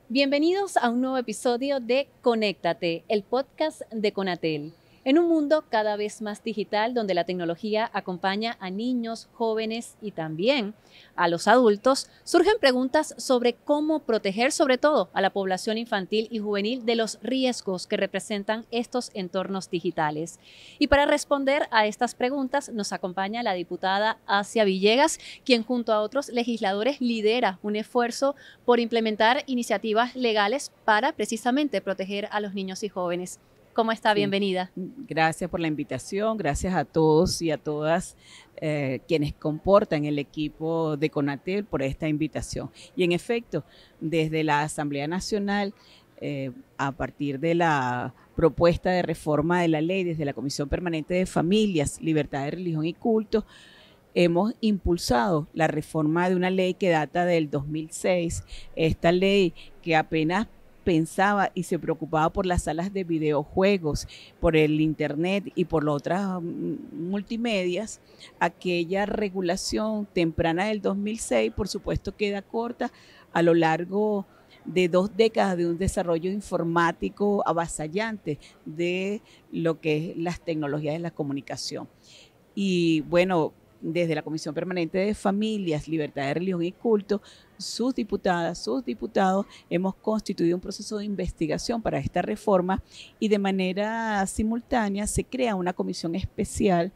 Bienvenidos a un nuevo episodio de Conéctate, el podcast de Conatel. En un mundo cada vez más digital donde la tecnología acompaña a niños, jóvenes y también a los adultos, surgen preguntas sobre cómo proteger sobre todo a la población infantil y juvenil de los riesgos que representan estos entornos digitales. Y para responder a estas preguntas nos acompaña la diputada Asia Villegas, quien junto a otros legisladores lidera un esfuerzo por implementar iniciativas legales para precisamente proteger a los niños y jóvenes. ¿Cómo está? Sí, Bienvenida. gracias por la invitación, gracias a todos y a todas quienes comportan el equipo de Conatel por esta invitación. Y en efecto, desde la Asamblea Nacional, a partir de la propuesta de reforma de la ley, desde la Comisión Permanente de Familias, Libertad de Religión y Culto, hemos impulsado la reforma de una ley que data del 2006, esta ley que apenas pensaba y se preocupaba por las salas de videojuegos, por el internet y por las otras multimedias. Aquella regulación temprana del 2006, por supuesto, queda corta a lo largo de 2 décadas de un desarrollo informático avasallante de lo que es las tecnologías de la comunicación. Y bueno, desde la Comisión Permanente de Familias, Libertad de Religión y Culto, sus diputadas, sus diputados, hemos constituido un proceso de investigación para esta reforma y de manera simultánea se crea una comisión especial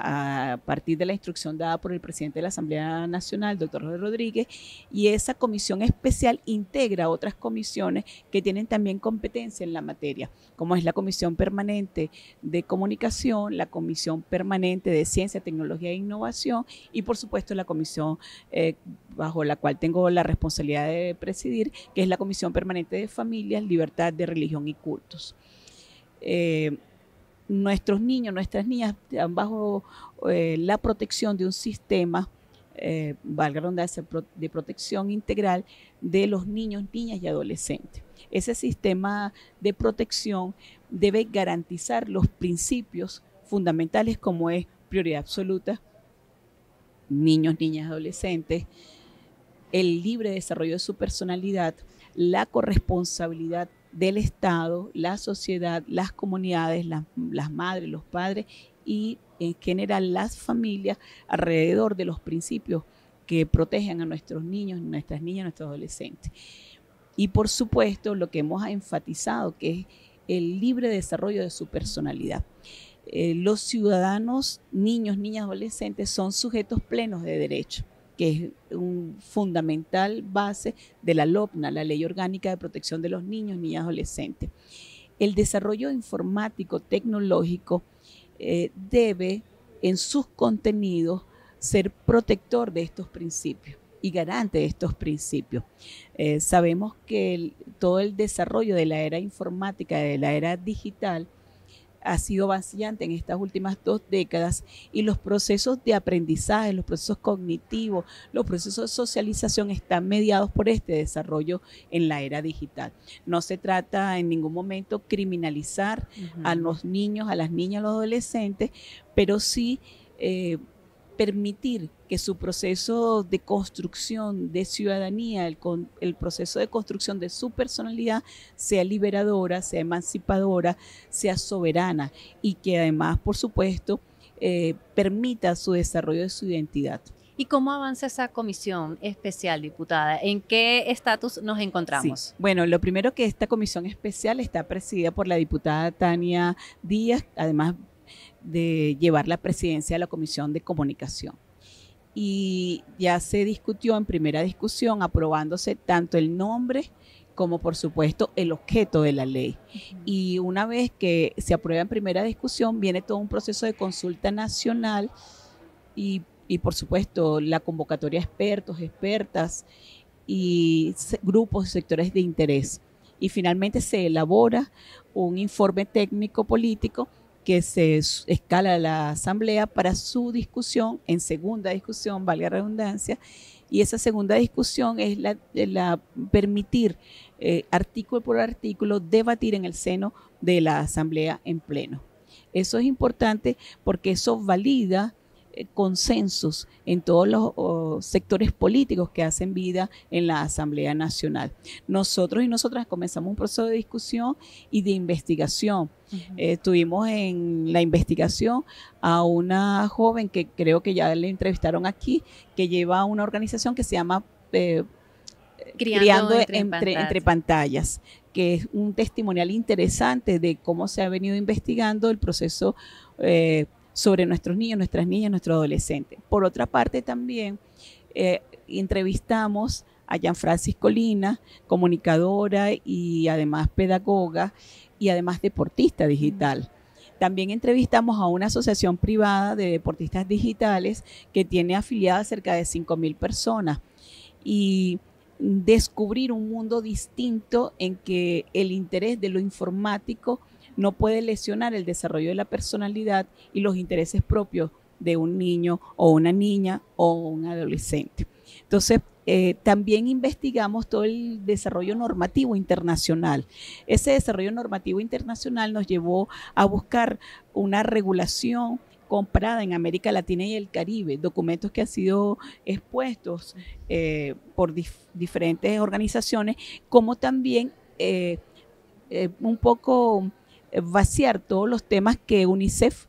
a partir de la instrucción dada por el presidente de la Asamblea Nacional, doctor Jorge Rodríguez, y esa comisión especial integra otras comisiones que tienen también competencia en la materia, como es la Comisión Permanente de Comunicación, la Comisión Permanente de Ciencia, Tecnología e Innovación y por supuesto la comisión bajo la cual tengo la responsabilidad de presidir, que es la Comisión Permanente de Familias, Libertad de Religión y Cultos. Nuestros niños, nuestras niñas están bajo la protección de un sistema, valga la redundancia, de protección integral de los niños, niñas y adolescentes. Ese sistema de protección debe garantizar los principios fundamentales como es prioridad absoluta, niños, niñas, adolescentes, el libre desarrollo de su personalidad, la corresponsabilidad del Estado, la sociedad, las comunidades, las madres, los padres y en general las familias alrededor de los principios que protegen a nuestros niños, nuestras niñas, nuestros adolescentes. Y por supuesto lo que hemos enfatizado, que es el libre desarrollo de su personalidad. Los ciudadanos, niños, niñas, adolescentes son sujetos plenos de derecho, que es un fundamental base de la LOPNA, la Ley Orgánica de Protección de los Niños, Niñas y Adolescentes. El desarrollo informático tecnológico debe en sus contenidos ser protector de estos principios y garante de estos principios. Sabemos que todo el desarrollo de la era informática, de la era digital, ha sido vacillante en estas últimas 2 décadas y los procesos de aprendizaje, los procesos cognitivos, los procesos de socialización están mediados por este desarrollo en la era digital. No se trata en ningún momento criminalizar a los niños, a las niñas, a los adolescentes, pero sí permitir que su proceso de construcción de ciudadanía, el proceso de construcción de su personalidad sea liberadora, sea emancipadora, sea soberana y que además, por supuesto, permita su desarrollo de su identidad. ¿Y cómo avanza esa comisión especial, diputada? ¿En qué estatus nos encontramos? Sí. Bueno, lo primero que esta comisión especial está presidida por la diputada Tania Díaz, además de llevar la presidencia de la Comisión de Comunicación. Y ya se discutió en primera discusión, aprobándose tanto el nombre como por supuesto el objeto de la ley. Y una vez que se aprueba en primera discusión, viene todo un proceso de consulta nacional y por supuesto la convocatoria a expertos, expertas y grupos y sectores de interés. Y finalmente se elabora un informe técnico político que se escala a la Asamblea para su discusión, en segunda discusión, valga la redundancia, y esa segunda discusión es la permitir artículo por artículo debatir en el seno de la Asamblea en pleno. Eso es importante porque eso valida consensos en todos los sectores políticos que hacen vida en la Asamblea Nacional. Nosotros y nosotras comenzamos un proceso de discusión y de investigación. Tuvimos en la investigación a una joven que creo que ya le entrevistaron aquí, que lleva una organización que se llama Criando entre pantallas, que es un testimonial interesante de cómo se ha venido investigando el proceso sobre nuestros niños, nuestras niñas, nuestros adolescentes. Por otra parte también entrevistamos a Jean Francis Colina, comunicadora y además pedagoga y además deportista digital. También entrevistamos a una asociación privada de deportistas digitales que tiene afiliadas cerca de 5,000 personas y descubrir un mundo distinto en que el interés de lo informático no puede lesionar el desarrollo de la personalidad y los intereses propios de un niño o una niña o un adolescente. Entonces, también investigamos todo el desarrollo normativo internacional. Ese desarrollo normativo internacional nos llevó a buscar una regulación comprada en América Latina y el Caribe, documentos que han sido expuestos por diferentes organizaciones, como también un poco vaciar todos los temas que UNICEF,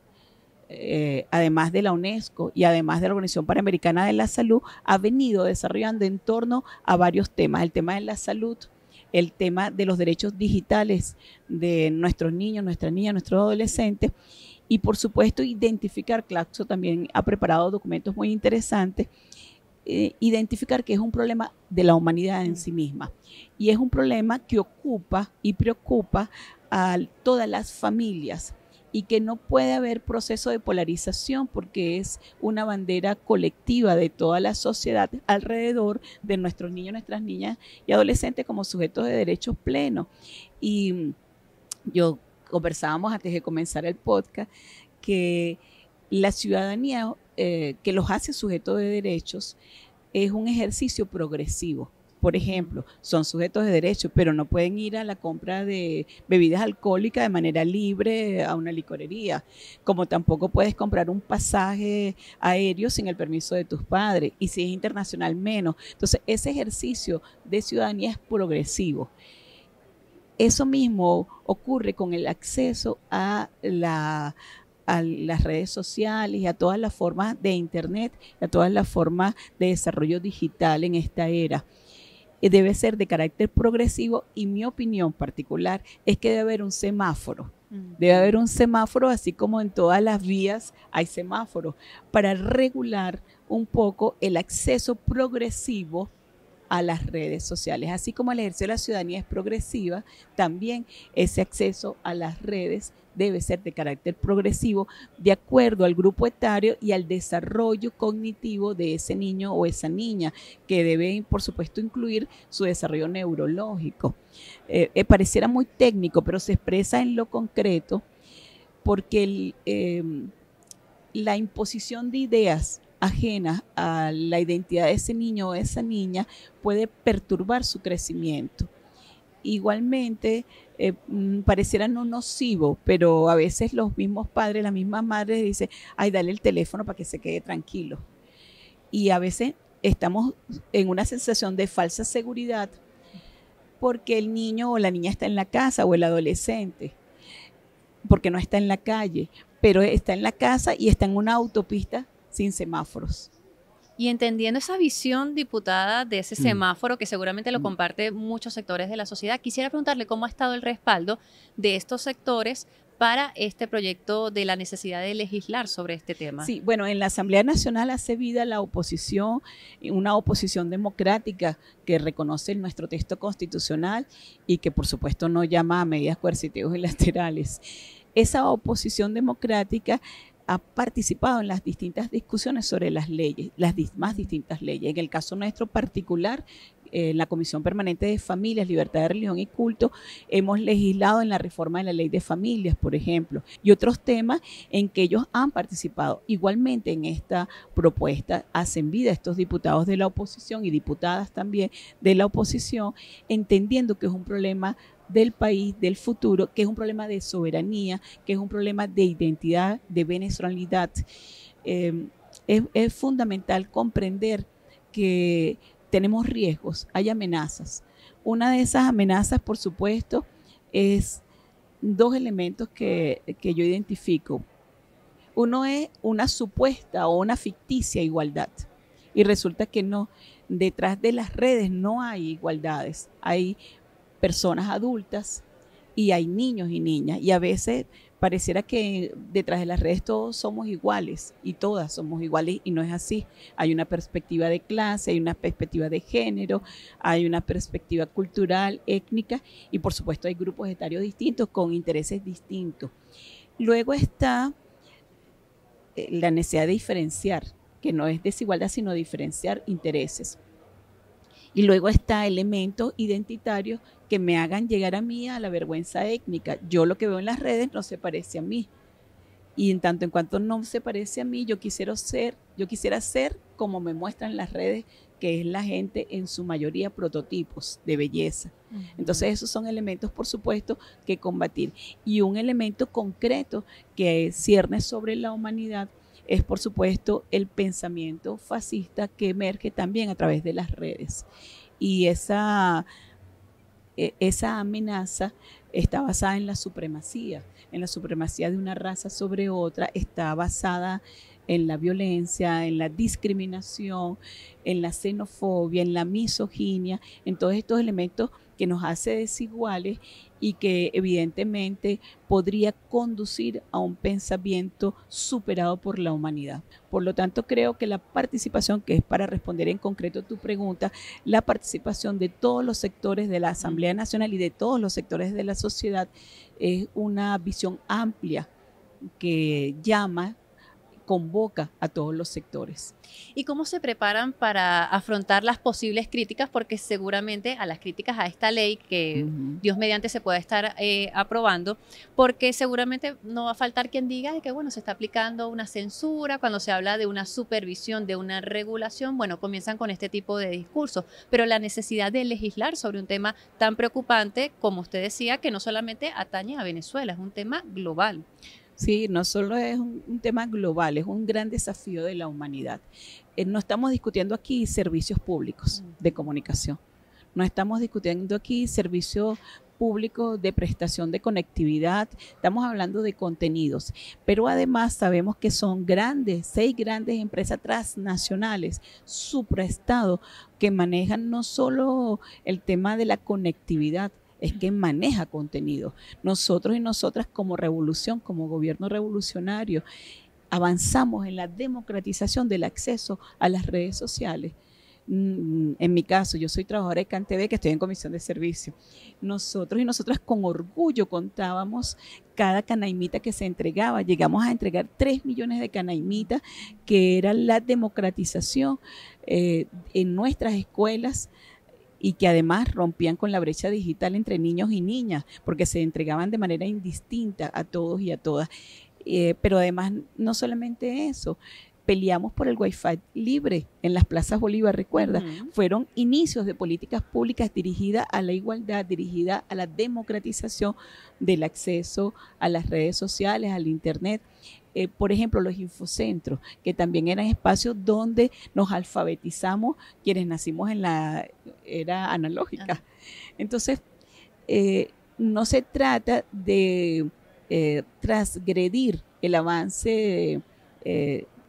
además de la UNESCO y además de la Organización Panamericana de la Salud, ha venido desarrollando en torno a varios temas. El tema de la salud, el tema de los derechos digitales de nuestros niños, nuestras niñas, nuestros adolescentes, y por supuesto identificar, Claxo también ha preparado documentos muy interesantes, identificar que es un problema de la humanidad en sí misma y es un problema que ocupa y preocupa a todas las familias y que no puede haber proceso de polarización porque es una bandera colectiva de toda la sociedad alrededor de nuestros niños, nuestras niñas y adolescentes como sujetos de derechos plenos. Y yo conversábamos antes de comenzar el podcast que la ciudadanía que los hace sujetos de derechos es un ejercicio progresivo. Por ejemplo, son sujetos de derechos, pero no pueden ir a la compra de bebidas alcohólicas de manera libre a una licorería, como tampoco puedes comprar un pasaje aéreo sin el permiso de tus padres, y si es internacional menos. Entonces, ese ejercicio de ciudadanía es progresivo. Eso mismo ocurre con el acceso a las redes sociales y a todas las formas de internet, a todas las formas de desarrollo digital en esta era. Debe ser de carácter progresivo y mi opinión particular es que debe haber un semáforo. Debe haber un semáforo, así como en todas las vías hay semáforos, para regular un poco el acceso progresivo a las redes sociales. Así como el ejercicio de la ciudadanía es progresiva, también ese acceso a las redes debe ser de carácter progresivo de acuerdo al grupo etario y al desarrollo cognitivo de ese niño o esa niña, que debe, por supuesto, incluir su desarrollo neurológico. Pareciera muy técnico, pero se expresa en lo concreto porque la imposición de ideas ajenas a la identidad de ese niño o esa niña puede perturbar su crecimiento. Igualmente, pareciera no nocivo, pero a veces los mismos padres, las mismas madres dicen, ay, dale el teléfono para que se quede tranquilo. Y a veces estamos en una sensación de falsa seguridad porque el niño o la niña está en la casa o el adolescente, porque no está en la calle, pero está en la casa y está en una autopista sin semáforos. Y entendiendo esa visión, diputada, de ese semáforo que seguramente lo comparte muchos sectores de la sociedad, quisiera preguntarle cómo ha estado el respaldo de estos sectores para este proyecto de la necesidad de legislar sobre este tema. Sí, bueno, en la Asamblea Nacional hace vida la oposición, una oposición democrática que reconoce nuestro texto constitucional y que por supuesto no llama a medidas coercitivas y laterales. Esa oposición democrática ha participado en las distintas discusiones sobre las leyes, las más distintas leyes. En el caso nuestro particular, la Comisión Permanente de Familias, Libertad de Religión y Culto, hemos legislado en la reforma de la Ley de Familias, por ejemplo, y otros temas en que ellos han participado. Igualmente en esta propuesta hacen vida estos diputados de la oposición y diputadas también de la oposición, entendiendo que es un problema del país, del futuro, que es un problema de soberanía, que es un problema de identidad, de venezolanidad. es fundamental comprender que tenemos riesgos, hay amenazas. Una de esas amenazas, por supuesto, es dos elementos que yo identifico. Uno es una supuesta o una ficticia igualdad. Y resulta que no, detrás de las redes no hay igualdades. Hay personas adultas y hay niños y niñas. Y a veces pareciera que detrás de las redes todos somos iguales y todas somos iguales y no es así. Hay una perspectiva de clase, hay una perspectiva de género, hay una perspectiva cultural, étnica y por supuesto hay grupos etarios distintos con intereses distintos. Luego está la necesidad de diferenciar, que no es desigualdad sino diferenciar intereses. Y luego está elementos identitarios que me hagan llegar a mí a la vergüenza étnica. Yo lo que veo en las redes no se parece a mí. Y en tanto en cuanto no se parece a mí, yo quisiera ser como me muestran las redes, que es la gente en su mayoría prototipos de belleza. Entonces esos son elementos, por supuesto, que combatir. Y un elemento concreto que cierne sobre la humanidad es, por supuesto, el pensamiento fascista que emerge también a través de las redes. Y esa amenaza está basada en la supremacía de una raza sobre otra, está basada en la violencia, en la discriminación, en la xenofobia, en la misoginia, en todos estos elementos que nos hace desiguales y que evidentemente podría conducir a un pensamiento superado por la humanidad. Por lo tanto, creo que la participación, que es para responder en concreto tu pregunta, la participación de todos los sectores de la Asamblea Nacional y de todos los sectores de la sociedad es una visión amplia que convoca a todos los sectores. ¿Y cómo se preparan para afrontar las posibles críticas? Porque seguramente a las críticas a esta ley que Dios mediante se pueda estar aprobando, porque seguramente no va a faltar quien diga de que bueno, se está aplicando una censura, cuando se habla de una supervisión, de una regulación, bueno, comienzan con este tipo de discursos, pero la necesidad de legislar sobre un tema tan preocupante, como usted decía, que no solamente atañe a Venezuela, es un tema global. Sí, no solo es un tema global, es un gran desafío de la humanidad. No estamos discutiendo aquí servicios públicos de comunicación, no estamos discutiendo aquí servicios públicos de prestación de conectividad, estamos hablando de contenidos, pero además sabemos que son 6 grandes empresas transnacionales, supraestado, que manejan no solo el tema de la conectividad, es que maneja contenido. Nosotros y nosotras como revolución, como gobierno revolucionario, avanzamos en la democratización del acceso a las redes sociales. En mi caso, yo soy trabajadora de CanTV, que estoy en comisión de servicio. Nosotros y nosotras con orgullo contábamos cada canaimita que se entregaba. Llegamos a entregar 3 millones de canaimitas, que era la democratización en nuestras escuelas, y que además rompían con la brecha digital entre niños y niñas, porque se entregaban de manera indistinta a todos y a todas. Pero además, no solamente eso, peleamos por el Wi-Fi libre en las plazas Bolívar, recuerda, fueron inicios de políticas públicas dirigidas a la igualdad, dirigidas a la democratización del acceso a las redes sociales, al internet. Por ejemplo, los infocentros, que también eran espacios donde nos alfabetizamos quienes nacimos en la era analógica. Entonces, no se trata de transgredir el avance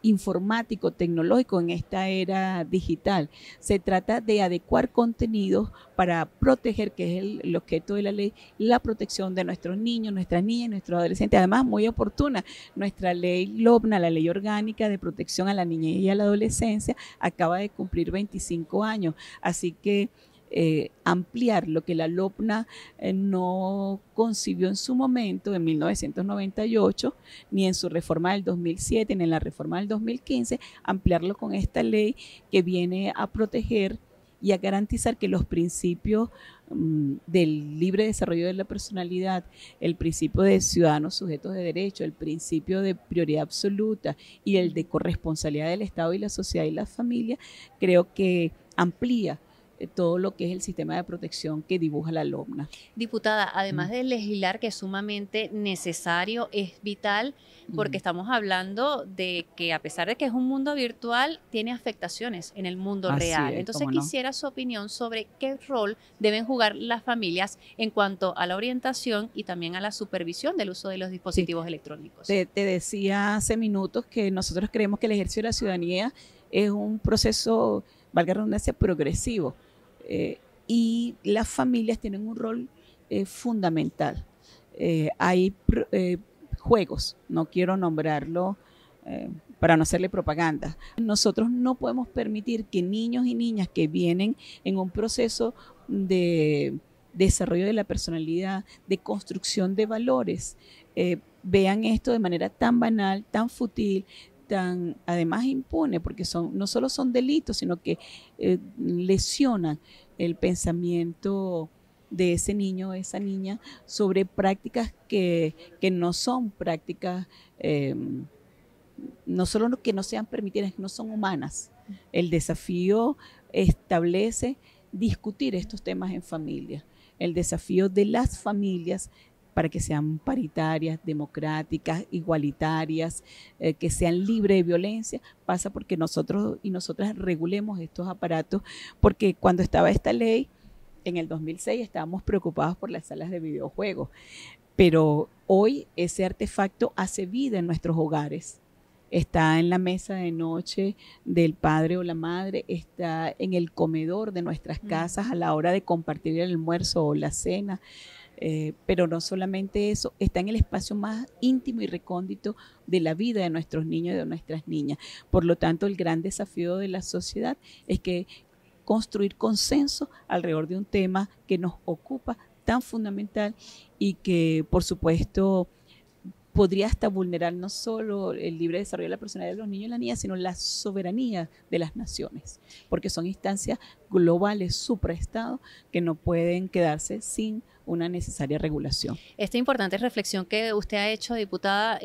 informático, tecnológico en esta era digital. Se trata de adecuar contenidos para proteger, que es el objeto de la ley, la protección de nuestros niños, nuestras niñas, nuestros adolescentes. Además, muy oportuna, nuestra ley LOPNA, la Ley Orgánica de Protección a la Niñez y a la Adolescencia, acaba de cumplir 25 años. Así que ampliar lo que la LOPNA no concibió en su momento, en 1998, ni en su reforma del 2007, ni en la reforma del 2015, ampliarlo con esta ley que viene a proteger y a garantizar que los principios del libre desarrollo de la personalidad, el principio de ciudadanos sujetos de derecho, el principio de prioridad absoluta y el de corresponsabilidad del Estado y la sociedad y la familia, creo que amplía todo lo que es el sistema de protección que dibuja la LOMNA. Diputada, además de legislar, que es sumamente necesario, es vital, porque estamos hablando de que a pesar de que es un mundo virtual, tiene afectaciones en el mundo Así real. es, Entonces cómo no. quisiera su opinión sobre qué rol deben jugar las familias en cuanto a la orientación y también a la supervisión del uso de los dispositivos electrónicos. Te decía hace minutos que nosotros creemos que el ejercicio de la ciudadanía es un proceso, valga la redundancia, progresivo. Y las familias tienen un rol fundamental. Hay juegos, no quiero nombrarlo para no hacerle propaganda. Nosotros no podemos permitir que niños y niñas que vienen en un proceso de desarrollo de la personalidad, de construcción de valores, vean esto de manera tan banal, tan fútil, tan además impune, porque no solo son delitos, sino que lesionan el pensamiento de ese niño o esa niña sobre prácticas que no son prácticas, no solo que no sean permitidas, que no son humanas. El desafío establece discutir estos temas en familia. El desafío de las familias para que sean paritarias, democráticas, igualitarias, que sean libres de violencia, pasa porque nosotros y nosotras regulemos estos aparatos, porque cuando estaba esta ley, en el 2006 estábamos preocupados por las salas de videojuegos, pero hoy ese artefacto hace vida en nuestros hogares. Está en la mesa de noche del padre o la madre, está en el comedor de nuestras casas a la hora de compartir el almuerzo o la cena. Pero no solamente eso, está en el espacio más íntimo y recóndito de la vida de nuestros niños y de nuestras niñas. Por lo tanto, el gran desafío de la sociedad es que construir consenso alrededor de un tema que nos ocupa tan fundamental y que, por supuesto, podría hasta vulnerar no solo el libre desarrollo de la personalidad de los niños y las niñas, sino la soberanía de las naciones, porque son instancias globales, supraestado, que no pueden quedarse sin una necesaria regulación. Esta importante reflexión que usted ha hecho, diputada,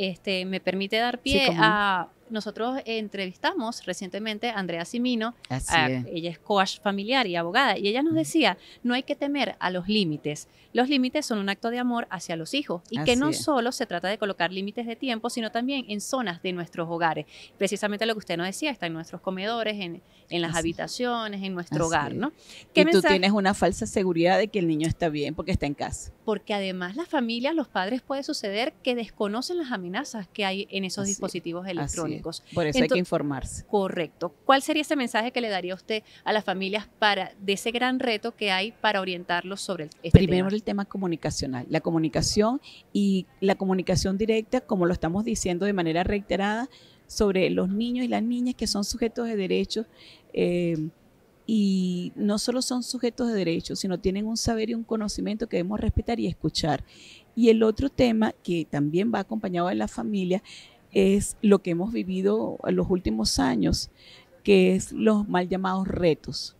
me permite dar pie a... Nosotros entrevistamos recientemente a Andrea Cimino, ella es coach familiar y abogada, y ella nos decía, no hay que temer a los límites. Los límites son un acto de amor hacia los hijos y que no solo se trata de colocar límites de tiempo, sino también en zonas de nuestros hogares. Precisamente lo que usted nos decía, está en nuestros comedores, en las habitaciones, en nuestro hogar, ¿no? Y tú tienes una falsa seguridad de que el niño está bien porque está en casa. Porque además las familias, los padres, puede suceder que desconocen las amenazas que hay en esos dispositivos electrónicos. Por eso hay que informarse. Correcto. ¿Cuál sería ese mensaje que le daría usted a las familias de ese gran reto que hay para orientarlos sobre este tema? Primero el tema comunicacional, la comunicación y la comunicación directa, como lo estamos diciendo de manera reiterada, sobre los niños y las niñas que son sujetos de derechos y no solo son sujetos de derechos, sino tienen un saber y un conocimiento que debemos respetar y escuchar. Y el otro tema que también va acompañado de la familia es lo que hemos vivido en los últimos años, que es los mal llamados retos,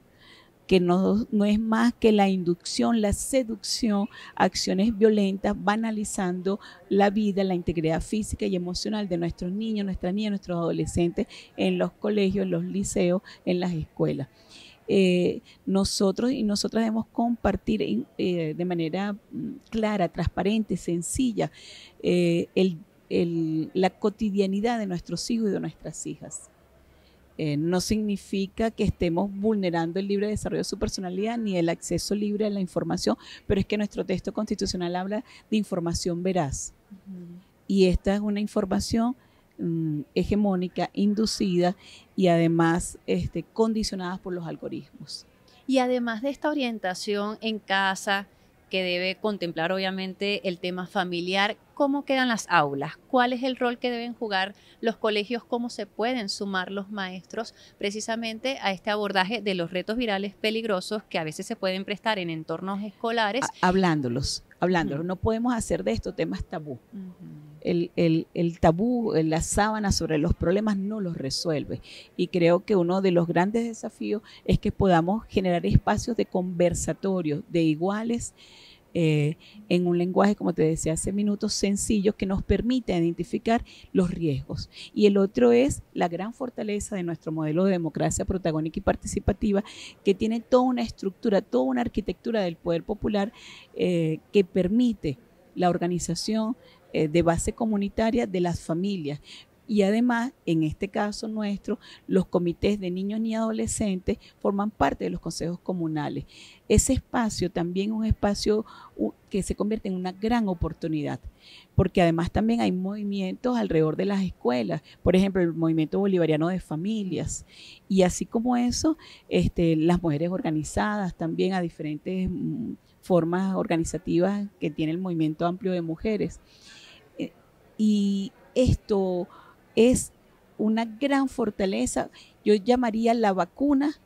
que no es más que la inducción, la seducción, acciones violentas, banalizando la vida, la integridad física y emocional de nuestros niños, nuestras niñas, nuestros adolescentes en los colegios, en los liceos, en las escuelas. Nosotros y nosotras debemos compartir de manera clara, transparente, sencilla, la cotidianidad de nuestros hijos y de nuestras hijas. No significa que estemos vulnerando el libre desarrollo de su personalidad ni el acceso libre a la información, pero es que nuestro texto constitucional habla de información veraz. Y esta es una información hegemónica, inducida y además condicionada por los algoritmos. Y además de esta orientación en casa, que debe contemplar obviamente el tema familiar, ¿cómo quedan las aulas? ¿Cuál es el rol que deben jugar los colegios? ¿Cómo se pueden sumar los maestros precisamente a este abordaje de los retos virales peligrosos que a veces se pueden prestar en entornos escolares? Hablándolos. No podemos hacer de estos temas tabú. El tabú, la sábana sobre los problemas no los resuelve. Y creo que uno de los grandes desafíos es que podamos generar espacios de conversatorio de iguales en un lenguaje, como te decía hace minutos, sencillo, que nos permite identificar los riesgos. Y el otro es la gran fortaleza de nuestro modelo de democracia protagónica y participativa, que tiene toda una estructura, toda una arquitectura del poder popular que permite la organización de base comunitaria de las familias. Y además, en este caso nuestro, los comités de niños y adolescentes forman parte de los consejos comunales. Ese espacio también es un espacio que se convierte en una gran oportunidad, porque además también hay movimientos alrededor de las escuelas, por ejemplo, el movimiento bolivariano de familias, y así como eso, las mujeres organizadas también a diferentes formas organizativas que tiene el movimiento amplio de mujeres. Y esto es una gran fortaleza, yo llamaría la vacuna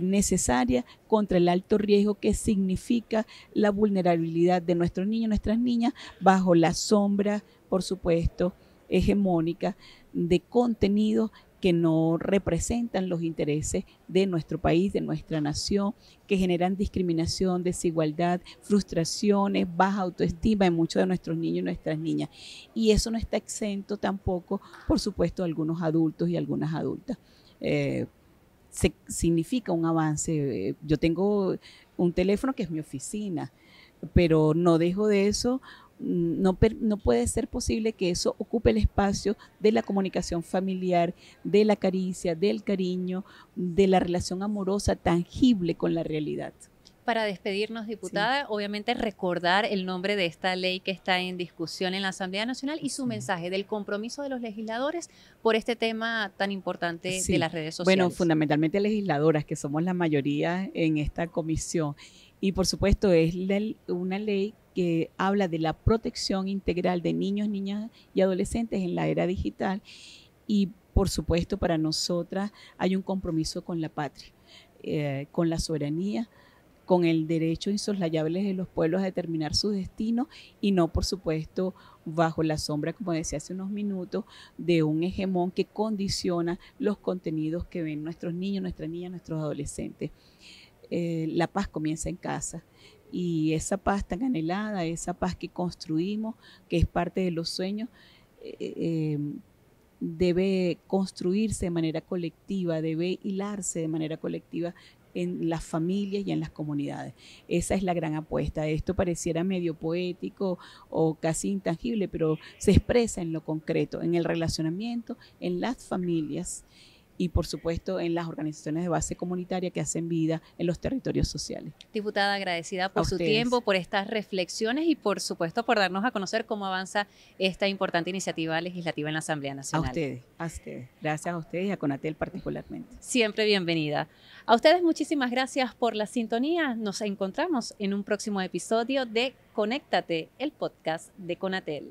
necesaria contra el alto riesgo que significa la vulnerabilidad de nuestros niños, nuestras niñas, bajo la sombra, por supuesto, hegemónica de contenidos que no representan los intereses de nuestro país, de nuestra nación, que generan discriminación, desigualdad, frustraciones, baja autoestima en muchos de nuestros niños y nuestras niñas. Y eso no está exento tampoco, por supuesto, de algunos adultos y algunas adultas. Significa un avance. Yo tengo un teléfono que es mi oficina, pero no dejo de eso. No puede ser posible que eso ocupe el espacio de la comunicación familiar, de la caricia, del cariño, de la relación amorosa tangible con la realidad. Para despedirnos, diputada, obviamente recordar el nombre de esta ley que está en discusión en la Asamblea Nacional y su mensaje del compromiso de los legisladores por este tema tan importante de las redes sociales. Bueno, fundamentalmente legisladoras, que somos la mayoría en esta comisión. Y por supuesto es una ley que habla de la protección integral de niños, niñas y adolescentes en la era digital. Y por supuesto para nosotras hay un compromiso con la patria, con la soberanía, con el derecho insoslayable de los pueblos a determinar su destino y no, por supuesto, bajo la sombra, como decía hace unos minutos, de un hegemón que condiciona los contenidos que ven nuestros niños, nuestras niñas, nuestros adolescentes. La paz comienza en casa y esa paz tan anhelada, esa paz que construimos, que es parte de los sueños, debe construirse de manera colectiva, debe hilarse de manera colectiva en las familias y en las comunidades. Esa es la gran apuesta. Esto pareciera medio poético o casi intangible, pero se expresa en lo concreto, en el relacionamiento, en las familias y por supuesto en las organizaciones de base comunitaria que hacen vida en los territorios sociales. Diputada, agradecida por su tiempo, por estas reflexiones y por supuesto por darnos a conocer cómo avanza esta importante iniciativa legislativa en la Asamblea Nacional. A ustedes. Gracias a ustedes y a Conatel particularmente. Siempre bienvenida. A ustedes muchísimas gracias por la sintonía. Nos encontramos en un próximo episodio de Conéctate, el podcast de Conatel.